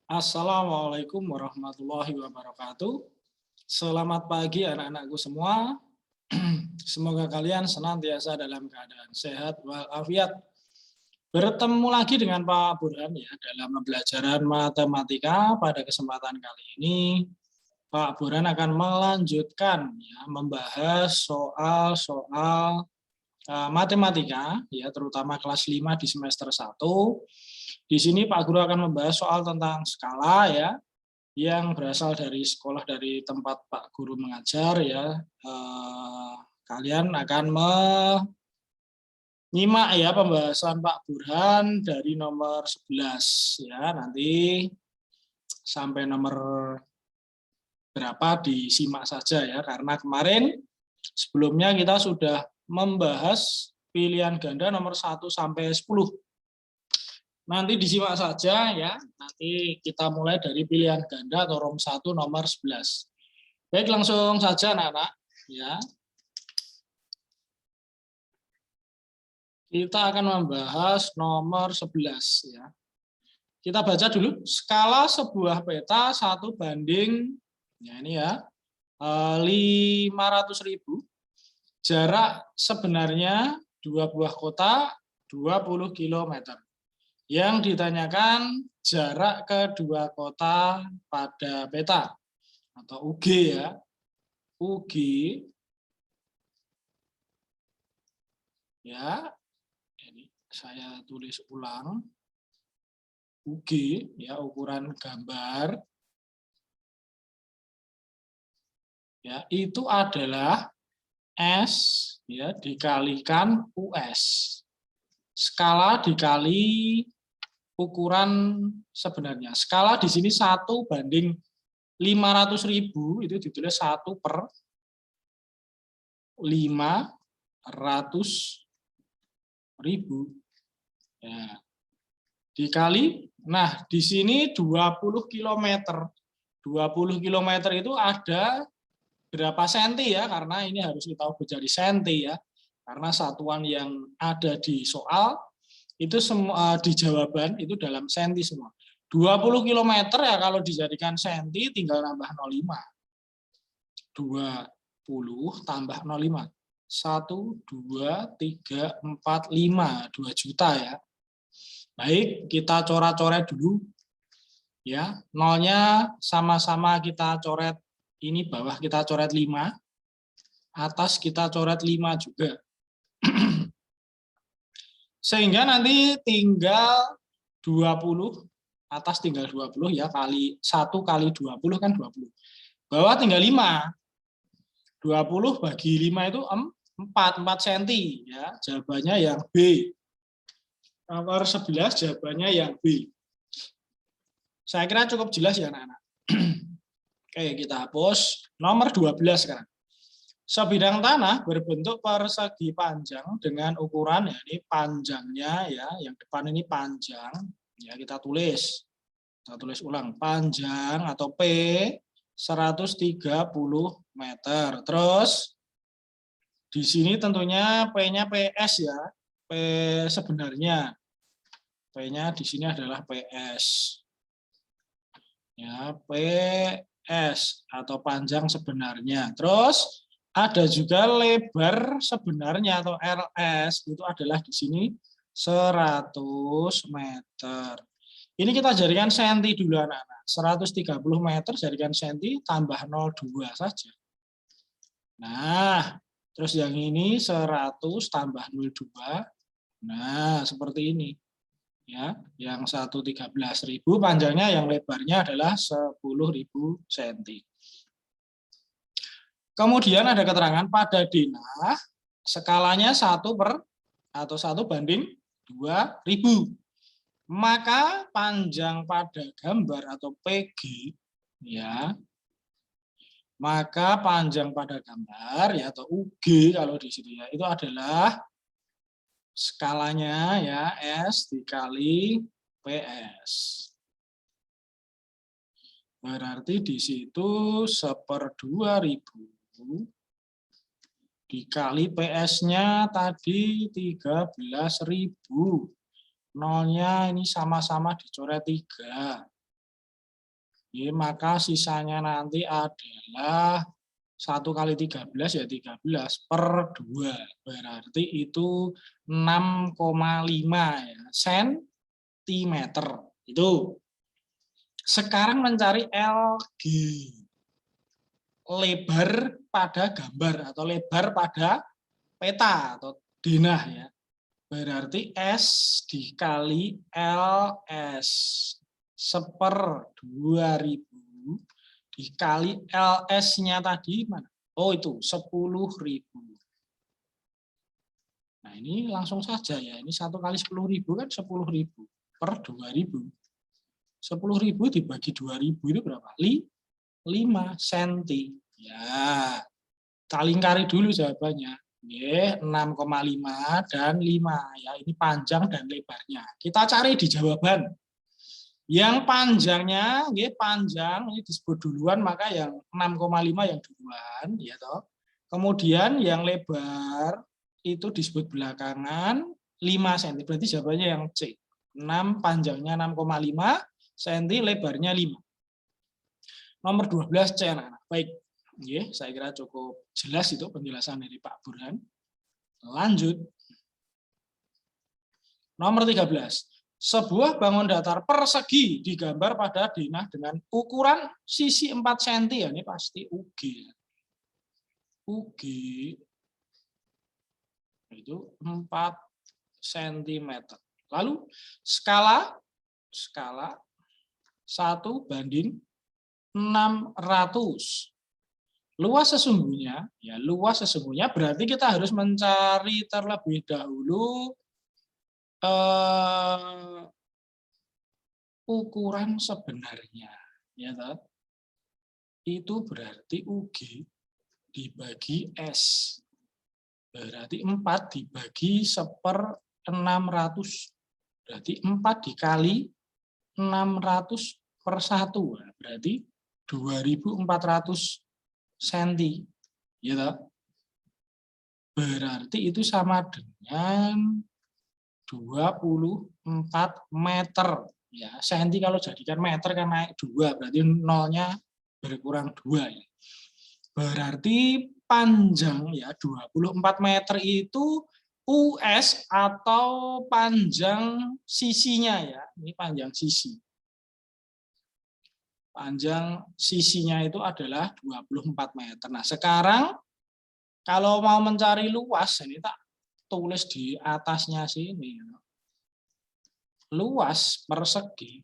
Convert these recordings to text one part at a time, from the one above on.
Assalamualaikum warahmatullahi wabarakatuh. Selamat pagi anak-anakku semua. Semoga kalian senantiasa dalam keadaan sehat walafiat. Bertemu lagi dengan Pak Burhan ya dalam pembelajaran matematika. Pada kesempatan kali ini Pak Burhan akan melanjutkan ya membahas soal-soal matematika ya terutama kelas 5 di semester 1. Di sini Pak Guru akan membahas soal tentang skala ya yang berasal dari sekolah dari tempat Pak Guru mengajar ya. Kalian akan menyimak ya pembahasan Pak Burhan dari nomor 11 ya, nanti sampai nomor berapa disimak saja ya, karena kemarin sebelumnya kita sudah membahas pilihan ganda nomor 1 sampai 10. Nanti disimak saja ya. Nanti kita mulai dari pilihan ganda atau ROM 1 nomor 11. Baik, langsung saja anak-anak ya. Kita akan membahas nomor 11 ya. Kita baca dulu skala sebuah peta 1 banding ya ini ya 500.000. Jarak sebenarnya dua buah kota 20 km. Yang ditanyakan jarak kedua kota pada peta atau UG ya. UG ya. Ini saya tulis ulang. UG ya, ukuran gambar. Ya, itu adalah S ya dikalikan US. Skala dikali ukuran sebenarnya. Skala di sini 1 banding 500.000 itu ditulis 1 per 500.000 ya. Dikali, nah di sini 20 km. 20 km itu ada berapa senti ya, karena ini harus kita ubah jadi senti ya. Karena satuan yang ada di soal itu semua di jawaban itu dalam senti semua. 20 km ya kalau dijadikan senti tinggal nambah 0,5. 20 tambah 0,5. 1, 2, 3, 4, 5. 2 juta ya. Baik, kita coret-coret dulu. Ya, nolnya sama-sama kita coret, ini bawah kita coret 5. Atas kita coret 5 juga. Sehingga nanti tinggal 20, atas tinggal 20 ya, kali 1 kali 20 kan 20. Bawah tinggal 5. 20 bagi 5 itu 4 cm ya. Jawabannya yang B. Nomor 11 jawabannya yang B. Saya kira cukup jelas ya anak-anak. Oke, kita hapus. Nomor 12 sekarang. Sebidang tanah berbentuk persegi panjang dengan ukuran ya ini panjangnya ya, yang depan ini panjang ya, kita tulis ulang panjang atau P 130 meter. Terus di sini tentunya P-nya PS ya, P sebenarnya P-nya di sini adalah PS ya, PS atau panjang sebenarnya. Terus ada juga lebar sebenarnya atau LS, itu adalah di sini 100 meter. Ini kita jadikan senti dulu anak-anak. 130 meter jadikan senti tambah 0,2 saja. Nah, terus yang ini 100 tambah 0,2. Nah, seperti ini. Ya, yang 113.000 panjangnya, yang lebarnya adalah 10.000 cm. Kemudian ada keterangan pada denah skalanya 1 per atau 1 banding 2.000. Maka panjang pada gambar atau PG ya. Maka panjang pada gambar ya atau UG kalau di sini ya, itu adalah skalanya ya S dikali PS. Berarti di situ 1/2000 dikali PS-nya tadi 13.000. Nolnya ini sama-sama dicoret 3. Ya, maka sisanya nanti adalah 1 kali 13 ya 13/2. Berarti itu 6,5 ya, sentimeter. Itu. Sekarang mencari LG. Lebar pada gambar atau lebar pada peta atau denah ya. Berarti S dikali LS 1/2000 dikali LS-nya tadi mana? Oh itu 10.000. Nah ini langsung saja ya. Ini 1 kali 10.000 kan 10.000/2000. 10.000 dibagi 2.000 itu berapa? 5 cm. Ya, kalingkari dulu jawabannya. 6,5 dan 5. Ya, ini panjang dan lebarnya. Kita cari di jawaban. Yang panjangnya, panjang ini disebut duluan, maka yang 6,5 yang duluan, ya toh. Kemudian yang lebar itu disebut belakangan 5 cm. Berarti jawabannya yang C. 6 panjangnya 6,5 cm, lebarnya 5. Nomor 12 C anak-anak. Baik, saya kira cukup jelas itu penjelasan dari Pak Burhan. Lanjut. Nomor 13. Sebuah bangun datar persegi digambar pada denah dengan ukuran sisi 4 cm. Ya, ini pasti UG. UG itu 4 cm. Lalu skala 1/600. Luas sesungguhnya berarti kita harus mencari terlebih dahulu ukuran sebenarnya, ya toh? Itu berarti UG dibagi S. Berarti 4 dibagi 1/600. Berarti 4 dikali 600/1. Berarti 2.400 cm. Ya toh? Berarti itu sama dengan 24 meter. Ya, senti kalau jadikan meter kan naik 2, berarti nolnya berkurang 2 ya. Berarti panjang ya 24 meter itu US atau panjang sisinya ya. Ini panjang sisi. Panjang sisinya itu adalah 24 meter. Nah, sekarang kalau mau mencari luas, ini tak tulis di atasnya sini. Luas persegi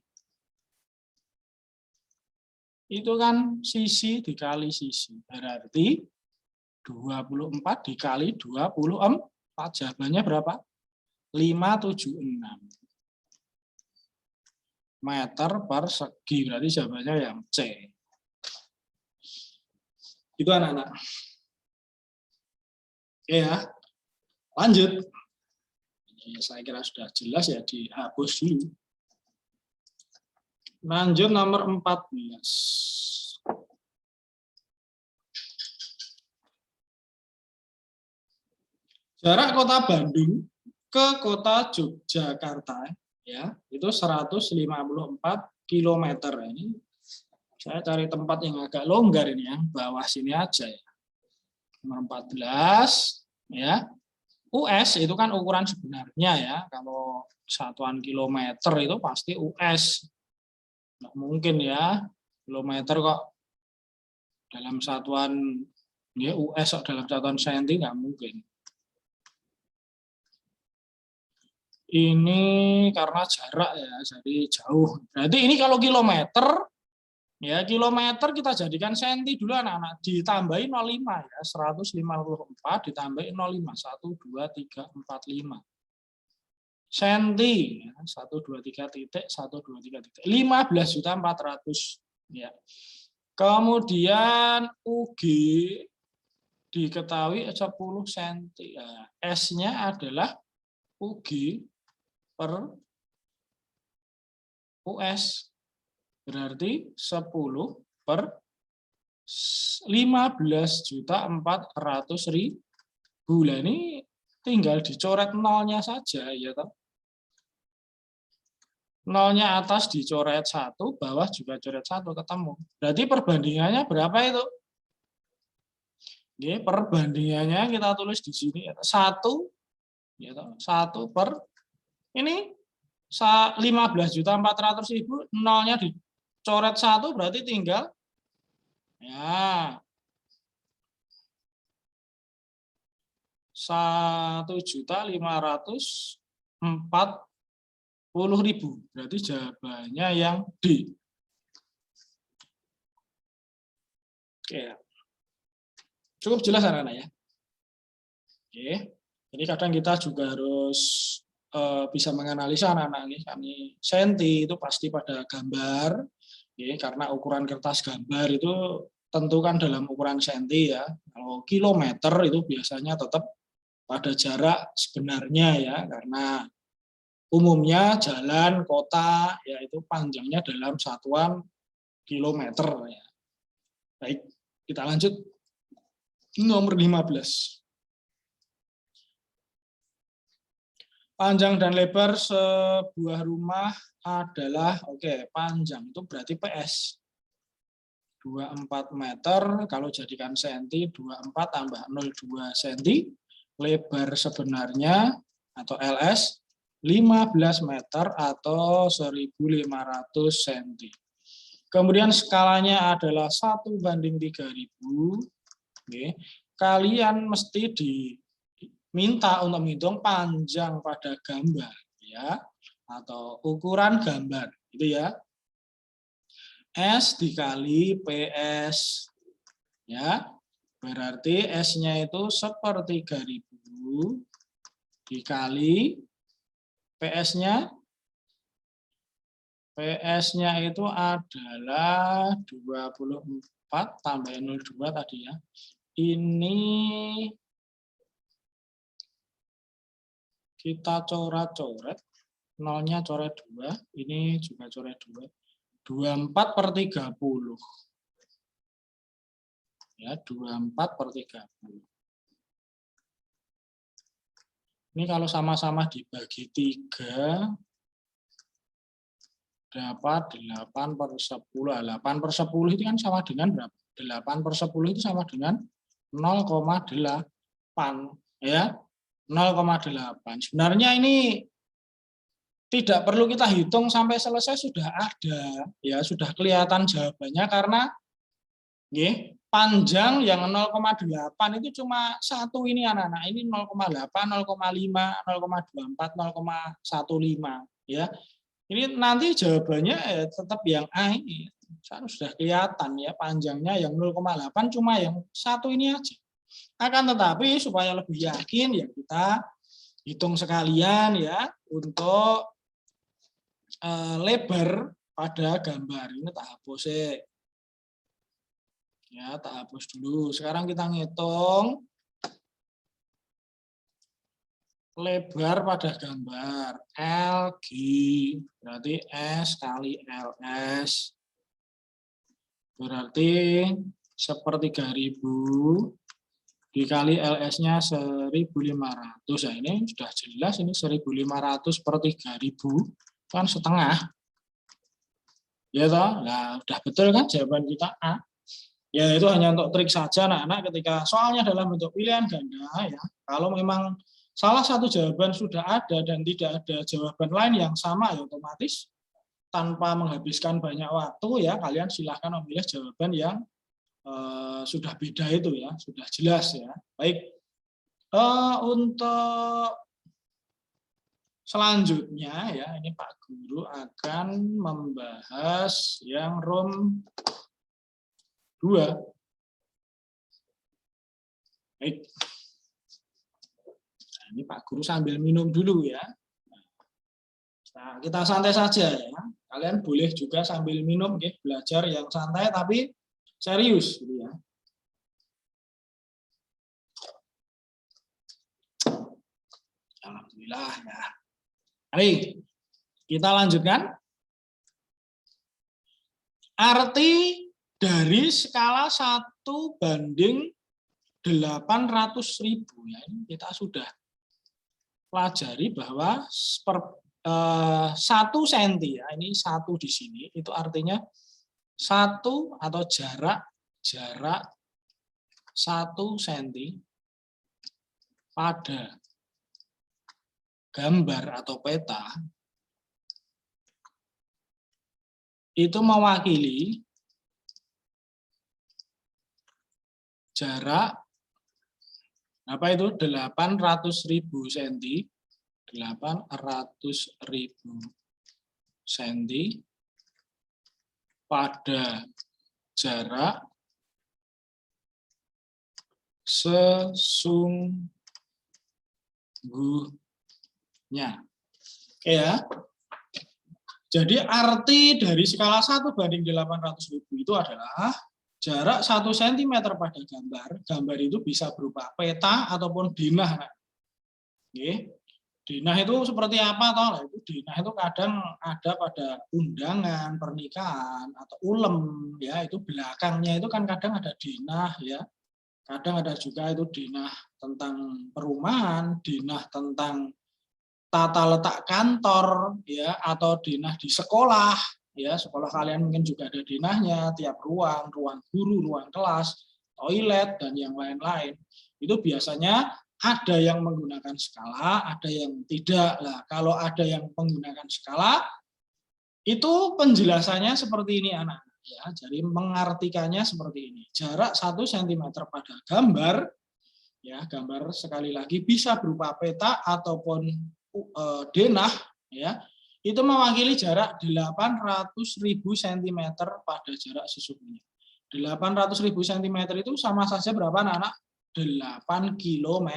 itu kan sisi dikali sisi. Berarti 24 dikali 24. Jawabannya berapa? 576 meter persegi. Berarti jawabannya yang C. Itu anak-anak. Oke ya. Lanjut. Ini saya kira sudah jelas ya, dihapus dulu. Lanjut nomor 14. Jarak kota Bandung ke kota Yogyakarta ya, itu 154 km. Ini saya cari tempat yang agak longgar ini ya, bawah sini aja ya. Nomor 14 ya. US itu kan ukuran sebenarnya ya. Kalau satuan kilometer itu pasti US. Nggak mungkin ya kilometer kok dalam satuan ya, US kok dalam satuan senti, nggak mungkin. Ini karena jarak ya, jadi jauh. Berarti ini kalau kilometer, ya kilometer kita jadikan senti dulu anak-anak. Ditambahin 05 ya, 154 ditambahin 05. 1, 2, 3, 4, 5. Senti, ya, 1, 2, 3 titik, 1, 2, 3 titik. 15.400 ya. Kemudian UG diketahui 10 cm. Ya. S-nya adalah UG per US. Berarti 10 per 15.400.000. Ini tinggal dicoret nolnya saja ya toh. Nolnya atas dicoret 1, bawah juga coret 1, ketemu. Berarti perbandingannya berapa itu? Oke, perbandingannya kita tulis di sini 1, ya, 1 per ini 15.400.000, nolnya dicoret 1 berarti tinggal ya 1.540.000. Berarti jawabannya yang D. Oke. Cukup jelas anak-anak ya. Oke. Jadi kadang kita juga harus bisa menganalisa anak-anak ini. Kami senti itu pasti pada gambar, ya, karena ukuran kertas gambar itu tentukan dalam ukuran senti ya. Kalau kilometer itu biasanya tetap pada jarak sebenarnya ya, karena umumnya jalan kota yaitu panjangnya dalam satuan kilometer ya. Baik, kita lanjut nomor 15. Panjang dan lebar sebuah rumah adalah, oke, panjang itu berarti PS 24 meter, kalau jadikan senti 24 tambah 0,2 senti, lebar sebenarnya atau LS 15 meter atau 1.500 senti. Kemudian skalanya adalah 1:3000. Oke. Kalian mesti diminta untuk menghitung panjang pada gambar ya, atau ukuran gambar gitu ya. S dikali PS ya, berarti S-nya itu 1/3000 dikali PS-nya itu adalah 24 tambah 0,2 tadi ya. Ini kita coret-coret, nolnya coret 2, ini juga coret 2. 24/30. Ya, 24/30. Ini kalau sama-sama dibagi 3, dapat 8/10. 8/10 itu kan sama dengan berapa? 8/10 itu sama dengan 0,8 ya. 0,8. Sebenarnya ini tidak perlu kita hitung sampai selesai, sudah ada ya, sudah kelihatan jawabannya karena panjang yang 0,8 itu cuma satu ini anak-anak, ini 0,8, 0,5, 0,24, 0,15 ya. Ini nanti jawabannya tetap yang A ini. Sudah kelihatan ya, panjangnya yang 0,8 cuma yang satu ini aja. Akan tetapi supaya lebih yakin ya kita hitung sekalian ya untuk lebar pada gambar. Ini tak hapus ya, tak hapus dulu. Sekarang kita ngitung lebar pada gambar LG, berarti S kali LS, berarti 1/3000 dikali LS-nya 1.500. Nah, ini sudah jelas, ini 1.500/3000 kan setengah. Ya toh? Nah, sudah betul kan jawaban kita A. Ya itu hanya untuk trik saja anak-anak ketika soalnya dalam bentuk pilihan ganda ya. Kalau memang salah satu jawaban sudah ada dan tidak ada jawaban lain yang sama ya otomatis tanpa menghabiskan banyak waktu ya kalian silahkan memilih jawaban yang sudah beda itu ya, sudah jelas ya. Baik, untuk selanjutnya ya ini Pak Guru akan membahas yang room 2. Baik. Nah, ini Pak Guru sambil minum dulu ya. Nah, kita santai saja ya. Kalian boleh juga sambil minum, ya, belajar yang santai tapi serius, gitu ya. Alhamdulillah ya. Mari kita lanjutkan. Arti dari skala 1:800.000 ya, ini kita sudah pelajari bahwa 1 senti ya, ini 1 di sini, itu artinya 1 atau jarak 1 senti pada gambar atau peta itu mewakili jarak apa itu 800.000 cm, 800.000 cm pada jarak sesungguhnya. Oke ya. Jadi arti dari skala 1 banding 800.000 itu adalah jarak 1 cm pada gambar. Gambar itu bisa berupa peta ataupun denah. Oke. Denah itu seperti apa toh? Itu denah itu kadang ada pada undangan, pernikahan atau ulem ya, itu belakangnya itu kan kadang ada denah ya. Kadang ada juga itu denah tentang perumahan, denah tentang tata letak kantor ya, atau denah di sekolah ya, sekolah kalian mungkin juga ada denahnya, tiap ruang guru, ruang kelas, toilet dan yang lain-lain. Itu biasanya ada yang menggunakan skala, ada yang tidak. Lah, kalau ada yang menggunakan skala itu penjelasannya seperti ini anak-anak ya. Jadi mengartikannya seperti ini. Jarak 1 cm pada gambar ya, gambar sekali lagi bisa berupa peta ataupun denah ya, itu mewakili jarak 800.000 cm pada jarak sesungguhnya. 800.000 cm itu sama saja berapa anak-anak? 8 km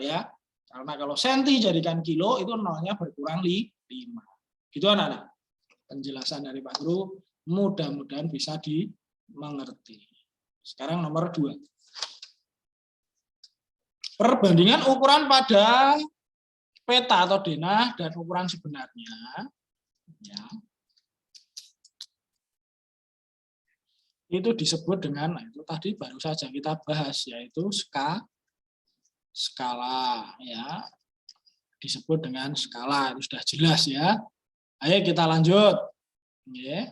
ya. Karena kalau senti jadikan kilo itu nolnya berkurang 5. Gitu anak-anak. Penjelasan dari Pak Guru mudah-mudahan bisa dimengerti. Sekarang nomor 2. Perbandingan ukuran pada peta atau denah dan ukuran sebenarnya ya, itu disebut dengan, itu tadi baru saja kita bahas, yaitu skala ya, disebut dengan skala. Itu sudah jelas ya. Ayo kita lanjut ya.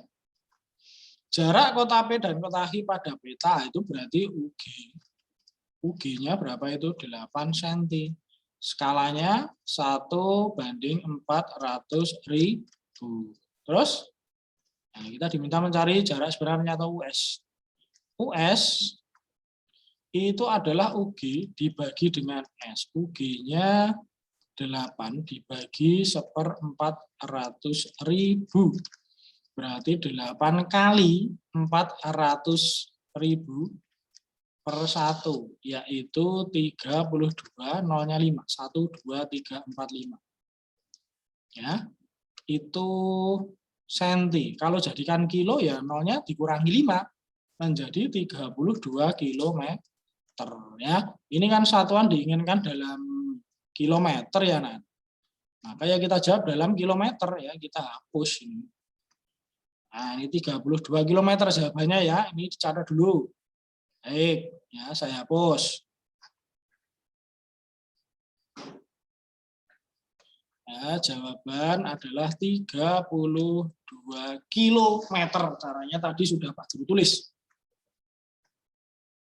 Jarak kota P dan kota H pada peta itu berarti UG-nya berapa itu? 8 cm. Skalanya 1 banding 400.000. Terus nah, kita diminta mencari jarak sebenarnya atau US. US itu adalah UG dibagi dengan S. UG-nya 8 dibagi 1/400.000. Berarti 8 kali 400.000 per 1, yaitu 32, nolnya 5, 1, 2, 3, 4, 5. Ya, itu senti. Kalau jadikan kilo ya nolnya dikurangi 5, menjadi 32 kilometer. Ya, ini kan satuan diinginkan dalam kilometer ya, Nah. Maka ya kita jawab dalam kilometer ya, kita hapus ini. Nah, ini 32 kilometer jawabannya ya, ini dicatat dulu. Baik, ya saya hapus. Ya, jawaban adalah 32 kilometer. Caranya tadi sudah Pak Guru tulis.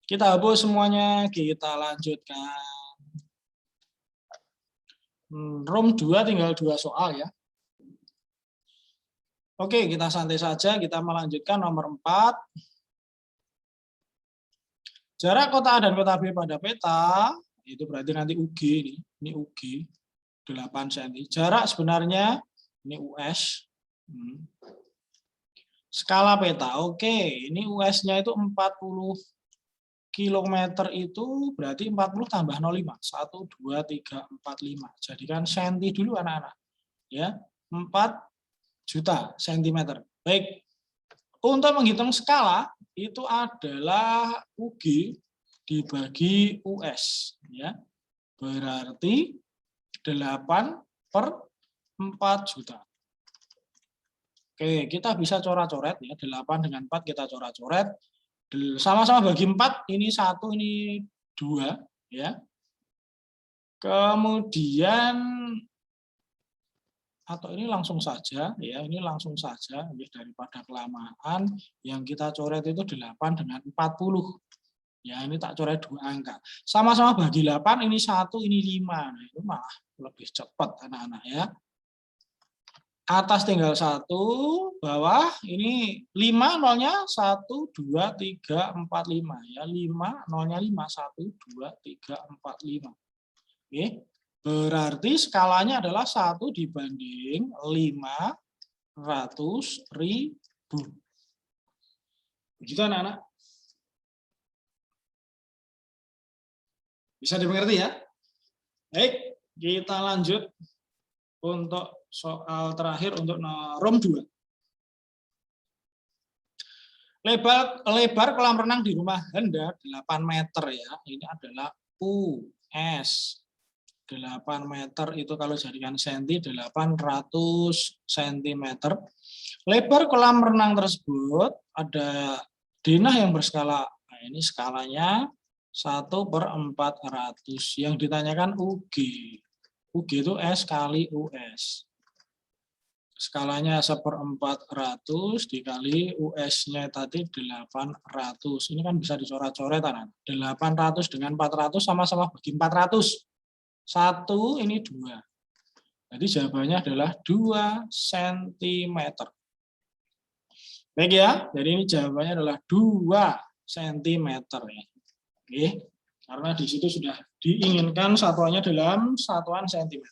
Kita hapus semuanya, kita lanjutkan. Room 2 tinggal 2 soal ya. Oke, kita santai saja, kita melanjutkan nomor 4. Jarak kota A dan kota B pada peta, itu berarti nanti UG ini UG, 8 cm. Jarak sebenarnya, ini US. Skala peta, oke, ini US-nya itu 40 km itu berarti 40 tambah 05, 1, 2, 3, 4, 5. Jadikan senti dulu anak-anak. Ya, 4 juta sentimeter. Baik, untuk menghitung skala, itu adalah UG dibagi US ya. Berarti 8 per 4 juta. Oke, kita bisa coret-coret ya, 8 dengan 4 kita coret-coret. Sama-sama bagi 4, ini 1, ini 2 ya. Kemudian atau ini langsung saja ya, ini langsung saja daripada kelamaan. Yang kita coret itu 8 dengan 40. Ya, ini tak coret 2 angka. Sama-sama bagi 8, ini 1, ini 5. Nah, itu malah lebih cepat anak-anak ya. Atas tinggal 1, bawah ini 5 nolnya 1, 2, 3, 4, 5 ya. 5 nolnya 5, 1, 2, 3, 4, 5. Oke. Berarti skalanya adalah 1 dibanding 500.000. Begitu anak-anak? Bisa dimengerti ya? Baik, kita lanjut untuk soal terakhir untuk ROM 2. Lebar kolam renang di rumah Anda 8 meter ya. Ini adalah US. 8 meter itu kalau jadikan senti 800 cm. Lebar kolam renang tersebut ada denah yang berskala. Nah, ini skalanya 1/400. Yang ditanyakan UG. UG itu S kali US. Skalanya 1/400 dikali US-nya tadi 800. Ini kan bisa dicoret-coret. 800 dengan 400 sama-sama bagi 400. 1, ini 2. Jadi jawabannya adalah 2 cm. Baik ya, jadi ini jawabannya adalah 2 cm ya. Oke, karena di situ sudah diinginkan satuannya dalam satuan cm.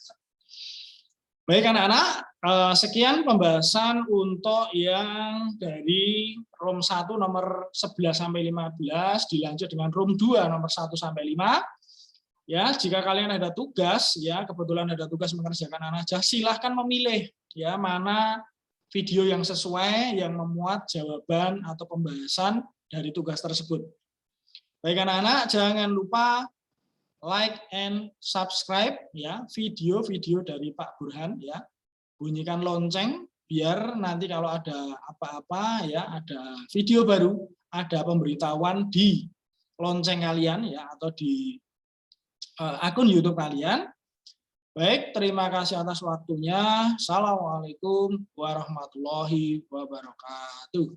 Baik anak-anak, sekian pembahasan untuk yang dari ROM 1 nomor 11 sampai 15, dilanjut dengan ROM 2 nomor 1 sampai 5. Ya, jika kalian ada tugas, ya kebetulan ada tugas mengerjakan anak aja, silahkan memilih ya mana video yang sesuai, yang memuat jawaban atau pembahasan dari tugas tersebut. Baik anak-anak, jangan lupa like and subscribe ya video-video dari Pak Burhan ya. Bunyikan lonceng biar nanti kalau ada apa-apa ya, ada video baru, ada pemberitahuan di lonceng kalian ya atau di akun YouTube kalian. Baik, terima kasih atas waktunya. Assalamualaikum warahmatullahi wabarakatuh.